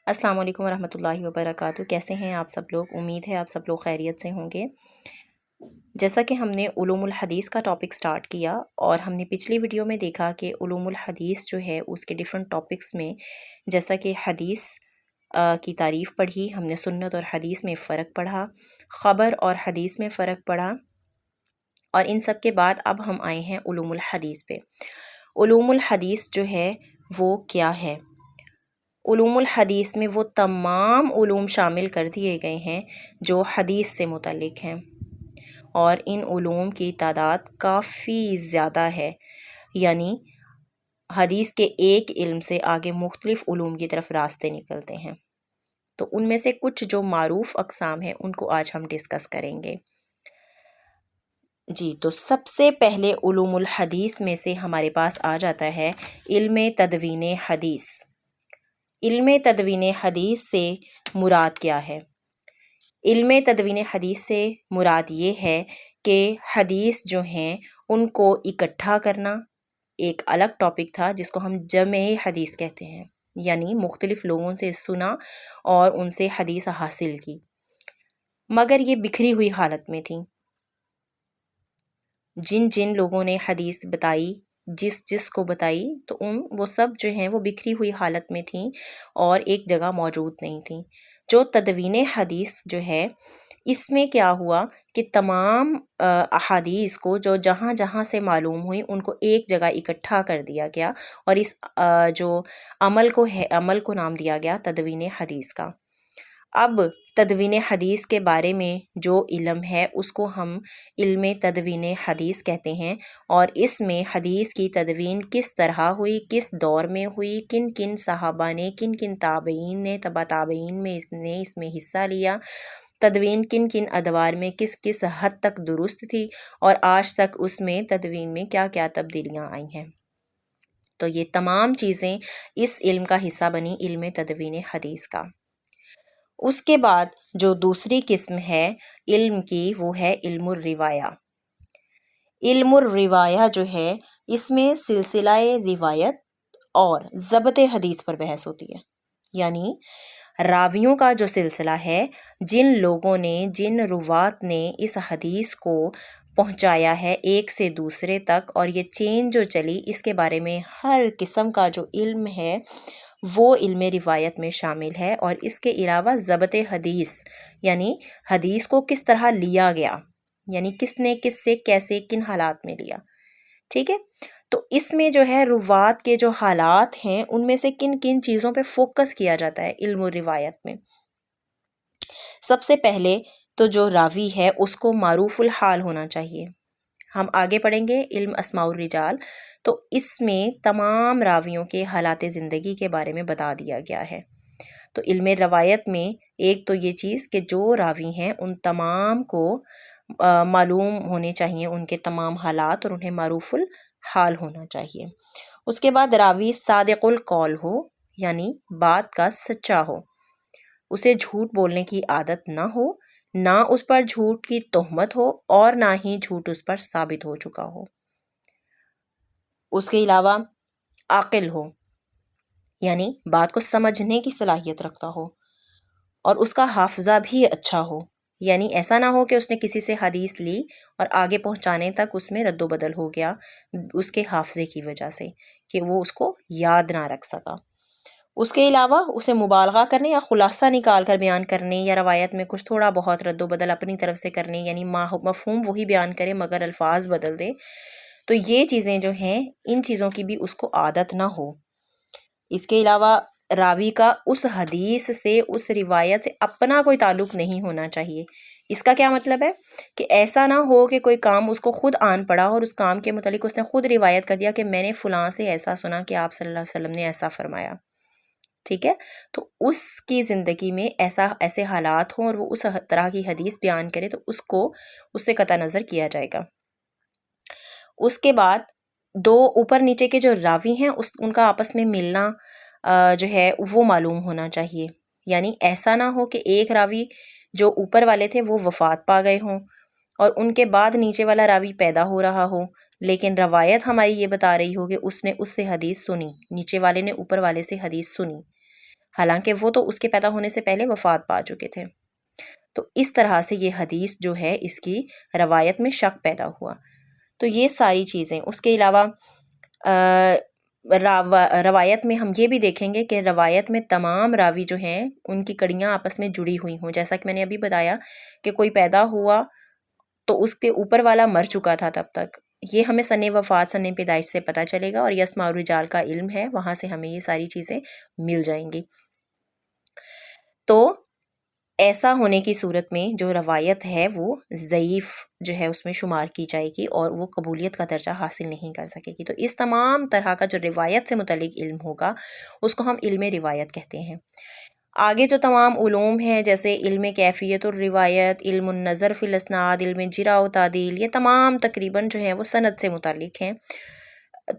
السلام علیکم ورحمۃ اللہ وبرکاتہ۔ کیسے ہیں آپ سب لوگ؟ امید ہے آپ سب لوگ خیریت سے ہوں گے۔ جیسا کہ ہم نے علوم الحدیث کا ٹاپک سٹارٹ کیا اور ہم نے پچھلی ویڈیو میں دیکھا کہ علوم الحدیث جو ہے اس کے ڈیفرنٹ ٹاپکس میں، جیسا کہ حدیث کی تعریف پڑھی، ہم نے سنت اور حدیث میں فرق پڑھا، خبر اور حدیث میں فرق پڑھا، اور ان سب کے بعد اب ہم آئے ہیں علوم الحدیث پہ۔ علوم الحدیث جو ہے وہ کیا ہے؟ علوم الحدیث میں وہ تمام علوم شامل کر دیے گئے ہیں جو حدیث سے متعلق ہیں، اور ان علوم کی تعداد کافی زیادہ ہے، یعنی حدیث کے ایک علم سے آگے مختلف علوم کی طرف راستے نکلتے ہیں۔ تو ان میں سے کچھ جو معروف اقسام ہیں ان کو آج ہم ڈسکس کریں گے۔ جی، تو سب سے پہلے علوم الحدیث میں سے ہمارے پاس آ جاتا ہے علم تدوین حدیث۔ علم تدوین حدیث سے مراد کیا ہے؟ علم تدوین حدیث سے مراد یہ ہے کہ حدیث جو ہیں ان کو اکٹھا کرنا ایک الگ ٹاپک تھا جس کو ہم جمع حدیث کہتے ہیں، یعنی مختلف لوگوں سے سنا اور ان سے حدیث حاصل کی، مگر یہ بکھری ہوئی حالت میں تھیں۔ جن جن لوگوں نے حدیث بتائی، جس کو بتائی، تو وہ سب جو ہیں وہ بکھری ہوئی حالت میں تھیں اور ایک جگہ موجود نہیں تھیں۔ جو تدوین حدیث جو ہے اس میں کیا ہوا کہ تمام احادیث کو جو جہاں جہاں سے معلوم ہوئی ان کو ایک جگہ اکٹھا کر دیا گیا، اور اس جو عمل کو نام دیا گیا تدوین حدیث کا۔ اب تدوین حدیث کے بارے میں جو علم ہے اس کو ہم علم تدوین حدیث کہتے ہیں، اور اس میں حدیث کی تدوین کس طرح ہوئی، کس دور میں ہوئی، کن کن صحابہ نے، کن کن تابعین نے، تبع تابعین میں اس میں حصہ لیا، تدوین کن کن ادوار میں کس کس حد تک درست تھی، اور آج تک اس میں تدوین میں کیا کیا تبدیلیاں آئی ہیں۔ تو یہ تمام چیزیں اس علم کا حصہ بنی، علم تدوین حدیث کا۔ اس کے بعد جو دوسری قسم ہے علم کی وہ ہے علم الروایہ۔ علم الروایہ جو ہے اس میں سلسلہ روایت اور ضبط حدیث پر بحث ہوتی ہے، یعنی راویوں کا جو سلسلہ ہے، جن لوگوں نے، جن روات نے اس حدیث کو پہنچایا ہے ایک سے دوسرے تک، اور یہ چین جو چلی، اس کے بارے میں ہر قسم کا جو علم ہے وہ علم روایت میں شامل ہے۔ اور اس کے علاوہ ضبط حدیث، یعنی حدیث کو کس طرح لیا گیا، یعنی کس نے کس سے کیسے کن حالات میں لیا، ٹھیک ہے۔ تو اس میں جو ہے روات کے جو حالات ہیں ان میں سے کن کن چیزوں پہ فوکس کیا جاتا ہے علم روایت میں۔ سب سے پہلے تو جو راوی ہے اس کو معروف الحال ہونا چاہیے۔ ہم آگے پڑھیں گے علم اسماء الرجال، تو اس میں تمام راویوں کے حالات زندگی کے بارے میں بتا دیا گیا ہے۔ تو علم روایت میں ایک تو یہ چیز کہ جو راوی ہیں ان تمام کو معلوم ہونے چاہیے ان کے تمام حالات، اور انہیں معروف الحال ہونا چاہیے۔ اس کے بعد راوی صادق القول ہو، یعنی بات کا سچا ہو، اسے جھوٹ بولنے کی عادت نہ ہو، نہ اس پر جھوٹ کی تہمت ہو اور نہ ہی جھوٹ اس پر ثابت ہو چکا ہو۔ اس کے علاوہ عاقل ہو، یعنی بات کو سمجھنے کی صلاحیت رکھتا ہو، اور اس کا حافظہ بھی اچھا ہو، یعنی ایسا نہ ہو کہ اس نے کسی سے حدیث لی اور آگے پہنچانے تک اس میں رد و بدل ہو گیا اس کے حافظے کی وجہ سے، کہ وہ اس کو یاد نہ رکھ سکا۔ اس کے علاوہ اسے مبالغہ کرنے یا خلاصہ نکال کر بیان کرنے، یا روایت میں کچھ تھوڑا بہت رد و بدل اپنی طرف سے کرنے، یعنی مفہوم وہی بیان کرے مگر الفاظ بدل دے، تو یہ چیزیں جو ہیں ان چیزوں کی بھی اس کو عادت نہ ہو۔ اس کے علاوہ راوی کا اس حدیث سے، اس روایت سے اپنا کوئی تعلق نہیں ہونا چاہیے۔ اس کا کیا مطلب ہے کہ ایسا نہ ہو کہ کوئی کام اس کو خود آن پڑا اور اس کام کے متعلق اس نے خود روایت کر دیا کہ میں نے فلاں سے ایسا سنا کہ آپ صلی اللہ علیہ وسلم نے ایسا فرمایا، ٹھیک ہے۔ تو اس کی زندگی میں ایسے حالات ہوں اور وہ اس طرح کی حدیث بیان کرے تو اس سے قطع نظر کیا جائے گا۔ اس کے بعد دو اوپر نیچے کے جو راوی ہیں ان کا آپس میں ملنا جو ہے وہ معلوم ہونا چاہیے، یعنی ایسا نہ ہو کہ ایک راوی جو اوپر والے تھے وہ وفات پا گئے ہوں اور ان کے بعد نیچے والا راوی پیدا ہو رہا ہو، لیکن روایت ہماری یہ بتا رہی ہو کہ اس نے اس سے حدیث سنی، نیچے والے نے اوپر والے سے حدیث سنی۔ حالانکہ وہ تو اس کے پیدا ہونے سے پہلے وفات پا چکے تھے۔ تو اس طرح سے یہ حدیث جو ہے اس کی روایت میں شک پیدا ہوا۔ تو یہ ساری چیزیں، اس کے علاوہ روایت میں ہم یہ بھی دیکھیں گے کہ روایت میں تمام راوی جو ہیں ان کی کڑیاں آپس میں جڑی ہوئی ہوں، جیسا کہ میں نے ابھی بتایا کہ کوئی پیدا ہوا تو اس کے اوپر والا مر چکا تھا تب تک، یہ ہمیں سن وفات سن پیدائش سے پتہ چلے گا، اور یہ اسماء الرجال کا علم ہے، وہاں سے ہمیں یہ ساری چیزیں مل جائیں گی۔ تو ایسا ہونے کی صورت میں جو روایت ہے وہ ضعیف جو ہے اس میں شمار کی جائے گی اور وہ قبولیت کا درجہ حاصل نہیں کر سکے گی۔ تو اس تمام طرح کا جو روایت سے متعلق علم ہوگا اس کو ہم علم روایت کہتے ہیں۔ آگے جو تمام علوم ہیں جیسے علم کیفیت الروایت، علم النظر فی الاسناد، علم جرح و تعدیل، یہ تمام تقریباً جو ہیں وہ سند سے متعلق ہیں،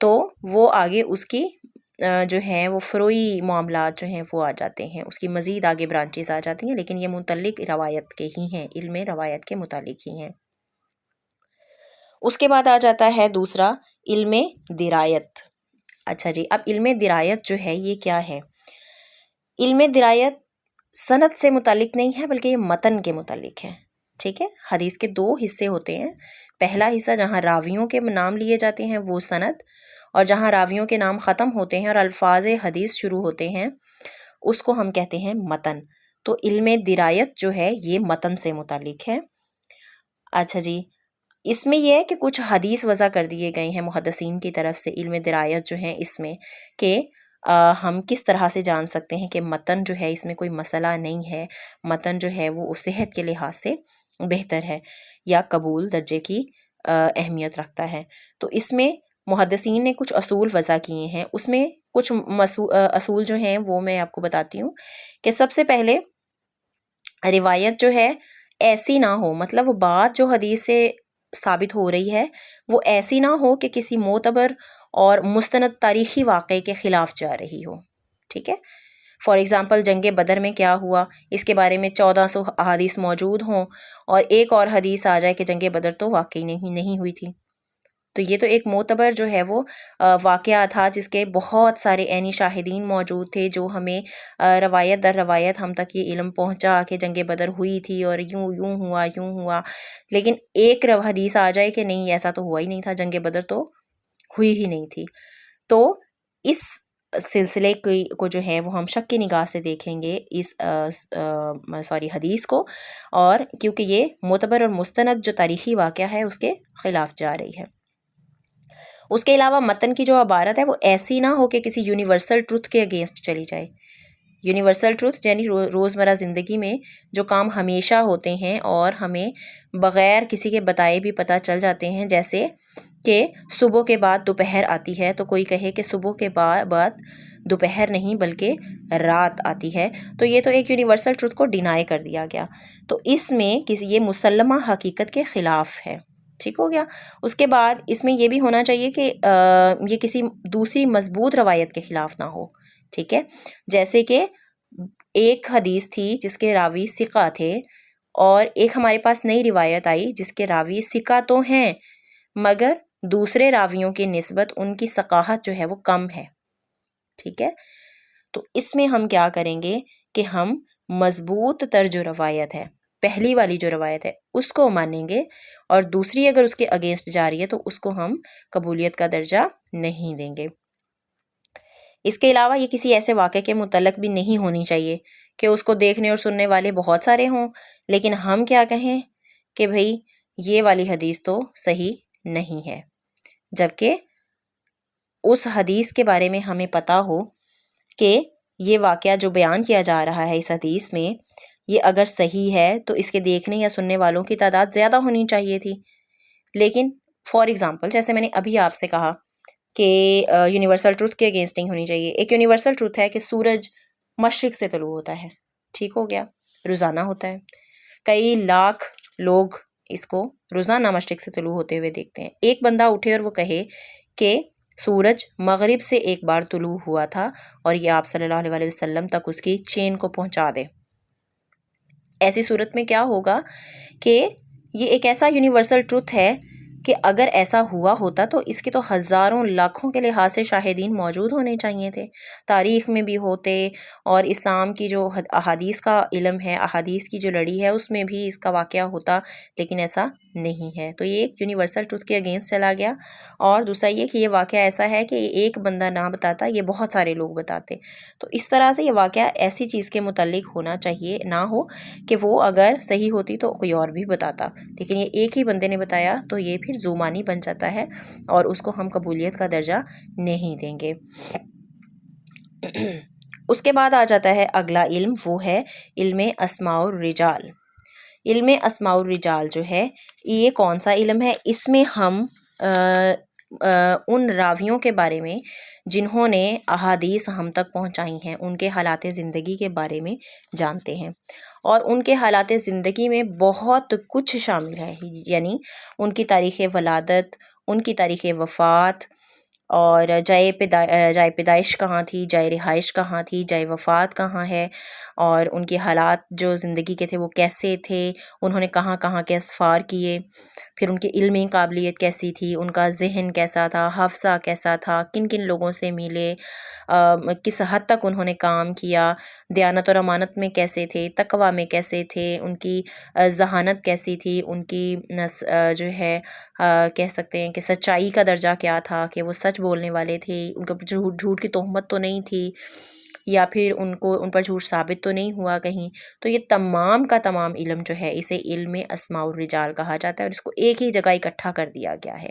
تو وہ آگے اس کی جو ہیں وہ فروعی معاملات جو ہیں وہ آ جاتے ہیں، اس کی مزید آگے برانچز آ جاتی ہیں، لیکن یہ متعلق روایت کے ہی ہیں، علم روایت کے متعلق ہی ہیں۔ اس کے بعد آ جاتا ہے دوسرا علم درایت۔ اچھا جی، اب علم درایت جو ہے یہ کیا ہے؟ علم درایت سند سے متعلق نہیں ہے بلکہ یہ متن کے متعلق ہے، ٹھیک ہے؟ حدیث کے دو حصے ہوتے ہیں، پہلا حصہ جہاں راویوں کے نام لیے جاتے ہیں وہ سند، اور جہاں راویوں کے نام ختم ہوتے ہیں اور الفاظ حدیث شروع ہوتے ہیں اس کو ہم کہتے ہیں متن۔ تو علم درایت جو ہے یہ متن سے متعلق ہے۔ اچھا جی، اس میں یہ ہے کہ کچھ حدیث وضع کر دیے گئے ہیں محدثین کی طرف سے علم درایت جو ہے اس میں، کہ ہم کس طرح سے جان سکتے ہیں کہ متن جو ہے اس میں کوئی مسئلہ نہیں ہے، متن جو ہے وہ صحت کے لحاظ سے بہتر ہے یا قبول درجے کی اہمیت رکھتا ہے۔ تو اس میں محدثین نے کچھ اصول وضع کیے ہیں، اس میں کچھ اصول جو ہیں وہ میں آپ کو بتاتی ہوں کہ سب سے پہلے روایت جو ہے ایسی نہ ہو، مطلب وہ بات جو حدیث سے ثابت ہو رہی ہے وہ ایسی نہ ہو کہ کسی معتبر اور مستند تاریخی واقعے کے خلاف جا رہی ہو، ٹھیک ہے؟ فار ایگزامپل جنگ بدر میں کیا ہوا اس کے بارے میں 1400 احادیث موجود ہوں اور ایک اور حدیث آ جائے کہ جنگ بدر تو واقعی نہیں ہوئی تھی، تو یہ تو ایک معتبر جو ہے وہ واقعہ تھا جس کے بہت سارے عینی شاہدین موجود تھے جو ہمیں روایت در روایت ہم تک یہ علم پہنچا کہ جنگ بدر ہوئی تھی اور یوں ہوا، لیکن ایک حدیث آ جائے کہ نہیں ایسا تو ہوا ہی نہیں تھا، جنگ بدر تو ہوئی ہی نہیں تھی، تو اس سلسلے کو جو ہے وہ ہم شک کی نگاہ سے دیکھیں گے اس حدیث کو، اور کیونکہ یہ معتبر اور مستند جو تاریخی واقعہ ہے اس کے خلاف جا رہی ہے۔ اس کے علاوہ متن کی جو عبارت ہے وہ ایسی نہ ہو کہ کسی یونیورسل ٹروتھ کے اگینسٹ چلی جائے۔ یونیورسل ٹروتھ یعنی روزمرہ زندگی میں جو کام ہمیشہ ہوتے ہیں اور ہمیں بغیر کسی کے بتائے بھی پتہ چل جاتے ہیں، جیسے کہ صبح کے بعد دوپہر آتی ہے تو کوئی کہے کہ صبح کے بعد دوپہر نہیں بلکہ رات آتی ہے، تو یہ تو ایک یونیورسل ٹروتھ کو ڈینائی کر دیا گیا، تو اس میں یہ مسلمہ حقیقت کے خلاف ہے، ٹھیک ہو گیا۔ اس کے بعد اس میں یہ بھی ہونا چاہیے کہ یہ کسی دوسری مضبوط روایت کے خلاف نہ ہو، ٹھیک ہے؟ جیسے کہ ایک حدیث تھی جس کے راوی ثقہ تھے اور ایک ہمارے پاس نئی روایت آئی جس کے راوی ثقہ تو ہیں مگر دوسرے راویوں کی نسبت ان کی ثقاہت جو ہے وہ کم ہے، ٹھیک ہے؟ تو اس میں ہم کیا کریں گے کہ ہم مضبوط تر جو روایت ہے، پہلی والی جو روایت ہے اس کو مانیں گے، اور دوسری اگر اس کے اگینسٹ جا رہی ہے تو اس کو ہم قبولیت کا درجہ نہیں دیں گے۔ اس کے علاوہ یہ کسی ایسے واقعے کے متعلق بھی نہیں ہونی چاہیے کہ اس کو دیکھنے اور سننے والے بہت سارے ہوں لیکن ہم کیا کہیں کہ بھئی یہ والی حدیث تو صحیح نہیں ہے، جبکہ اس حدیث کے بارے میں ہمیں پتہ ہو کہ یہ واقعہ جو بیان کیا جا رہا ہے اس حدیث میں یہ اگر صحیح ہے تو اس کے دیکھنے یا سننے والوں کی تعداد زیادہ ہونی چاہیے تھی، لیکن فار ایگزامپل جیسے میں نے ابھی آپ سے کہا کہ یونیورسل ٹروتھ کے اگینسٹ نہیں ہونی چاہیے، ایک یونیورسل ٹروتھ ہے کہ سورج مشرق سے طلوع ہوتا ہے، ٹھیک ہو گیا، روزانہ ہوتا ہے، کئی لاکھ لوگ اس کو روزانہ مشرق سے طلوع ہوتے ہوئے دیکھتے ہیں، ایک بندہ اٹھے اور وہ کہے کہ سورج مغرب سے ایک بار طلوع ہوا تھا اور یہ آپ صلی اللہ علیہ وسلم تک اس کی چین کو پہنچا دے، ایسی صورت میں کیا ہوگا کہ یہ ایک ایسا یونیورسل ٹروتھ ہے کہ اگر ایسا ہوا ہوتا تو اس کے تو ہزاروں لاکھوں کے لحاظ سے شاہدین موجود ہونے چاہیے تھے، تاریخ میں بھی ہوتے، اور اسلام کی جو احادیث کا علم ہے، احادیث کی جو لڑی ہے اس میں بھی اس کا واقعہ ہوتا، لیکن ایسا نہیں ہے۔ تو یہ ایک یونیورسل ٹروتھ کے اگینسٹ چلا گیا، اور دوسرا یہ کہ یہ واقعہ ایسا ہے کہ ایک بندہ نہ بتاتا، یہ بہت سارے لوگ بتاتے۔ تو اس طرح سے یہ واقعہ ایسی چیز کے متعلق ہونا چاہیے نہ ہو کہ وہ اگر صحیح ہوتی تو کوئی اور بھی بتاتا، لیکن یہ ایک ہی بندے نے بتایا تو یہ پھر زومانی بن جاتا ہے، اور اس کو ہم قبولیت کا درجہ نہیں دیں گے۔ اس کے بعد آ جاتا ہے اگلا علم، وہ ہے علم اسماء الرجال۔ علم اسماء الرجال جو ہے یہ کون سا علم ہے؟ اس میں ہم ان راویوں کے بارے میں جنہوں نے احادیث ہم تک پہنچائی ہیں، ان کے حالات زندگی کے بارے میں جانتے ہیں، اور ان کے حالات زندگی میں بہت کچھ شامل ہے، یعنی ان کی تاریخ ولادت، ان کی تاریخ وفات، اور جائے پیدائش کہاں تھی، جائے رہائش کہاں تھی، جائے وفات کہاں ہے، اور ان کے حالات جو زندگی کے تھے وہ کیسے تھے، انہوں نے کہاں کہاں کے اسفار کیے، پھر ان کی علمی قابلیت کیسی تھی، ان کا ذہن کیسا تھا، حافظہ کیسا تھا، کن کن لوگوں سے ملے، کس حد تک انہوں نے کام کیا، دیانت اور امانت میں کیسے تھے، تقوی میں کیسے تھے، ان کی ذہانت کیسی تھی، ان کی جو ہے کہہ سکتے ہیں کہ سچائی کا درجہ کیا تھا، کہ وہ سچ بولنے والے تھے، ان کو جھوٹ کی تہمت تو نہیں تھی، یا پھر ان پر جھوٹ ثابت تو نہیں ہوا کہیں۔ تو یہ تمام کا تمام علم جو ہے اسے علم اسماء الرجال کہا جاتا ہے، اور اس کو ایک ہی جگہ اکٹھا کر دیا گیا ہے،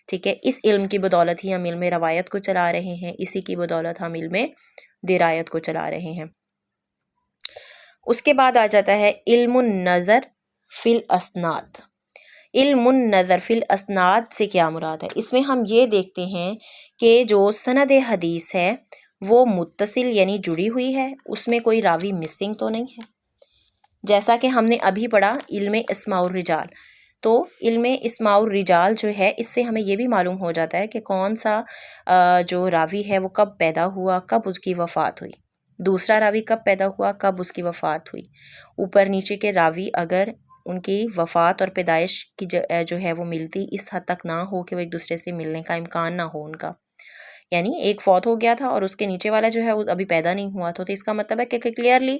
ٹھیک ہے۔ اس علم کی بدولت ہی ہم علم روایت کو چلا رہے ہیں، اسی کی بدولت ہم علم درایت کو چلا رہے ہیں۔ اس کے بعد آ جاتا ہے علم النظر فی الاسناد۔ علم النظر فی الاسناد سے کیا مراد ہے؟ اس میں ہم یہ دیکھتے ہیں کہ جو سند حدیث ہے وہ متصل یعنی جڑی ہوئی ہے، اس میں کوئی راوی مسنگ تو نہیں ہے، جیسا کہ ہم نے ابھی پڑھا علم اسماء الرجال۔ تو علم اسماء الرجال جو ہے اس سے ہمیں یہ بھی معلوم ہو جاتا ہے کہ کون سا جو راوی ہے وہ کب پیدا ہوا، کب اس کی وفات ہوئی، دوسرا راوی کب پیدا ہوا، کب اس کی وفات ہوئی۔ اوپر نیچے کے راوی اگر ان کی وفات اور پیدائش کی جو ہے وہ ملتی اس حد تک نہ ہو کہ وہ ایک دوسرے سے ملنے کا امکان نہ ہو ان کا، یعنی ایک فوت ہو گیا تھا اور اس کے نیچے والا جو ہے وہ ابھی پیدا نہیں ہوا تھا، تو اس کا مطلب ہے کہ کلیئرلی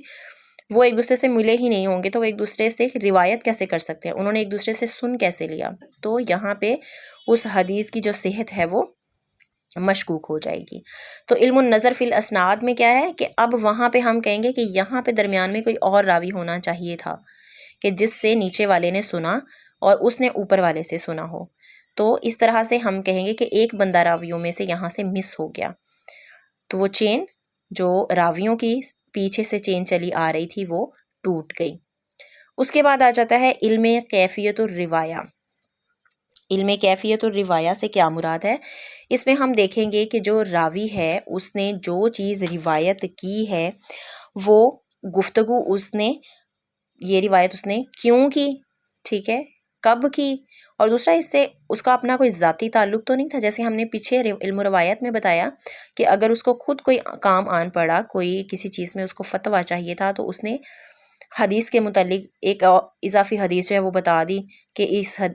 وہ ایک دوسرے سے ملے ہی نہیں ہوں گے، تو وہ ایک دوسرے سے روایت کیسے کر سکتے ہیں، انہوں نے ایک دوسرے سے سن کیسے لیا؟ تو یہاں پہ اس حدیث کی جو صحت ہے وہ مشکوک ہو جائے گی۔ تو علم النظر فی الاسناد میں کیا ہے کہ اب وہاں پہ ہم کہیں گے کہ یہاں پہ درمیان میں کوئی اور راوی ہونا چاہیے تھا کہ جس سے نیچے والے نے سنا اور اس نے اوپر والے سے سنا ہو، تو اس طرح سے ہم کہیں گے کہ ایک بندہ راویوں میں سے یہاں سے مس ہو گیا، تو وہ چین جو راویوں کی پیچھے سے چین چلی آ رہی تھی وہ ٹوٹ گئی۔ اس کے بعد آ جاتا ہے علم کیفیت الروایہ۔ علم کیفیت الروایہ سے کیا مراد ہے؟ اس میں ہم دیکھیں گے کہ جو راوی ہے اس نے جو چیز روایت کی ہے وہ گفتگو اس نے یہ روایت اس نے کیوں کی، ٹھیک ہے، کب کی، اور دوسرا اس سے اس کا اپنا کوئی ذاتی تعلق تو نہیں تھا، جیسے ہم نے پیچھے علم روایت میں بتایا کہ اگر اس کو خود کوئی کام آن پڑا، کوئی کسی چیز میں اس کو فتویٰ چاہیے تھا، تو اس نے حدیث کے متعلق ایک اضافی حدیث جو ہے وہ بتا دی کہ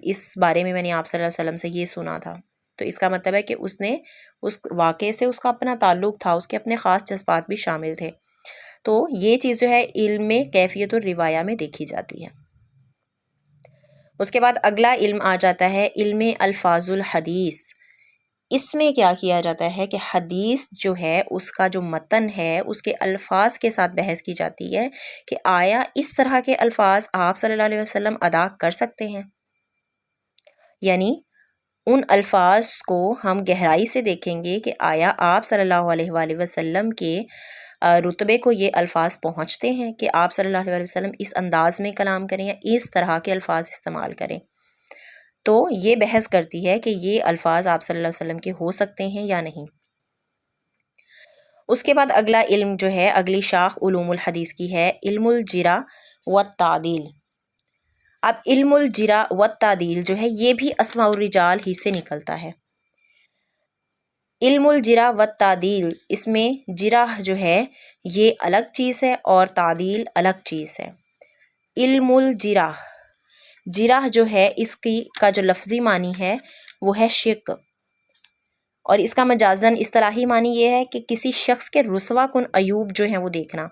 اس بارے میں نے آپ صلی اللہ علیہ وسلم سے یہ سنا تھا، تو اس کا مطلب ہے کہ اس نے اس واقعے سے اس کا اپنا تعلق تھا، اس کے اپنے خاص جذبات بھی شامل تھے، تو یہ چیز جو ہے علم کیفیت الروایہ میں دیکھی جاتی ہے۔ اس کے بعد اگلا علم آ جاتا ہے علم الفاظ الحدیث۔ اس میں کیا کیا جاتا ہے کہ حدیث جو ہے اس کا جو متن ہے اس کے الفاظ کے ساتھ بحث کی جاتی ہے کہ آیا اس طرح کے الفاظ آپ صلی اللہ علیہ وسلم ادا کر سکتے ہیں، یعنی ان الفاظ کو ہم گہرائی سے دیکھیں گے کہ آیا آپ صلی اللہ علیہ وآلہ وسلم کے رتبے کو یہ الفاظ پہنچتے ہیں کہ آپ صلی اللہ علیہ وسلم اس انداز میں کلام کریں یا اس طرح کے الفاظ استعمال کریں، تو یہ بحث کرتی ہے کہ یہ الفاظ آپ صلی اللہ علیہ وسلم کے ہو سکتے ہیں یا نہیں۔ اس کے بعد اگلا علم جو ہے، اگلی شاخ علوم الحدیث کی ہے علم الجرح والتعدیل۔ اب علم الجرح والتعدیل جو ہے یہ بھی اسماء الرجال ہی سے نکلتا ہے۔ علم الجرح والتعدیل، اس میں جرح جو ہے یہ الگ چیز ہے اور تعدیل الگ چیز ہے۔ علم الجرح جرح جو ہے اس کی کا جو لفظی معنی ہے وہ ہے شق، اور اس کا مجازاً اصطلاحی معنی یہ ہے کہ کسی شخص کے رسوا کن عیوب جو ہیں وہ دیکھنا۔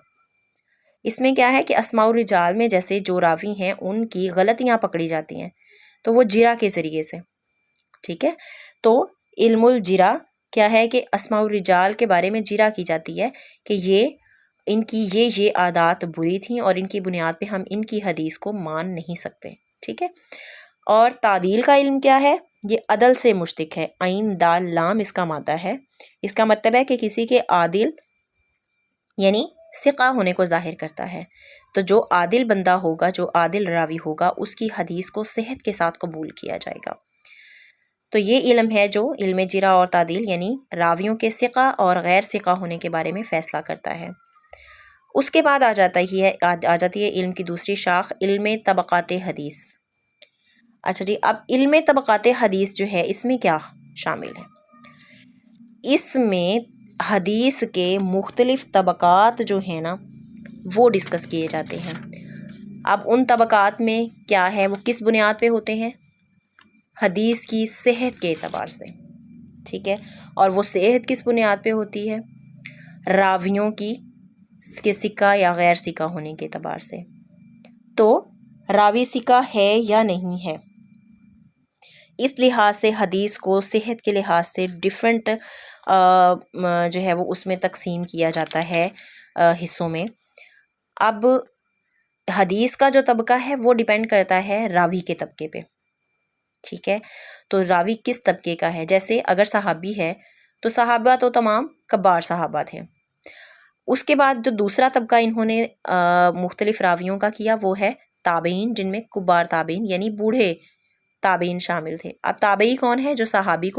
اس میں کیا ہے کہ اسماء الرجال میں جیسے جو راوی ہیں ان کی غلطیاں پکڑی جاتی ہیں تو وہ جرح کے ذریعے سے، ٹھیک ہے۔ تو علم الجرح کیا ہے کہ اسماء الرجال کے بارے میں جرح کی جاتی ہے کہ یہ ان کی یہ عادات بری تھیں اور ان کی بنیاد پہ ہم ان کی حدیث کو مان نہیں سکتے، ٹھیک ہے۔ اور تعدیل کا علم کیا ہے؟ یہ عدل سے مشتق ہے، عین دال لام اس کا مادہ ہے۔ اس کا مطلب ہے کہ کسی کے عادل یعنی ثقہ ہونے کو ظاہر کرتا ہے۔ تو جو عادل بندہ ہوگا، جو عادل راوی ہوگا، اس کی حدیث کو صحت کے ساتھ قبول کیا جائے گا۔ تو یہ علم ہے جو علم جرح اور تعدیل یعنی راویوں کے ثقہ اور غیر ثقہ ہونے کے بارے میں فیصلہ کرتا ہے۔ اس کے بعد آ جاتی ہے علم کی دوسری شاخ، علم طبقات حدیث۔ اچھا جی، اب علم طبقات حدیث جو ہے اس میں کیا شامل ہے؟ اس میں حدیث کے مختلف طبقات جو ہیں نا وہ ڈسکس کیے جاتے ہیں۔ اب ان طبقات میں کیا ہے، وہ کس بنیاد پہ ہوتے ہیں؟ حدیث کی صحت کے اعتبار سے، ٹھیک ہے۔ اور وہ صحت کس بنیاد پہ ہوتی ہے؟ راویوں کی کے ثقہ یا غیر ثقہ ہونے کے اعتبار سے۔ تو راوی ثقہ ہے یا نہیں ہے، اس لحاظ سے حدیث کو صحت کے لحاظ سے ڈیفرنٹ جو ہے وہ اس میں تقسیم کیا جاتا ہے حصوں میں۔ اب حدیث کا جو طبقہ ہے وہ ڈیپینڈ کرتا ہے راوی کے طبقے پہ، ٹھیک ہے۔ تو راوی کس طبقے کا ہے، جیسے اگر صحابی ہے تو صحابہ تو تمام کبار صحابہ تھے۔ اس کے بعد جو دوسرا طبقہ انہوں نے مختلف راویوں کا کیا وہ ہے تابعین، جن میں کبار تابعین یعنی بوڑھے تابعین شامل تھے۔ اب تابعی کون ہے؟ جو صحابی کو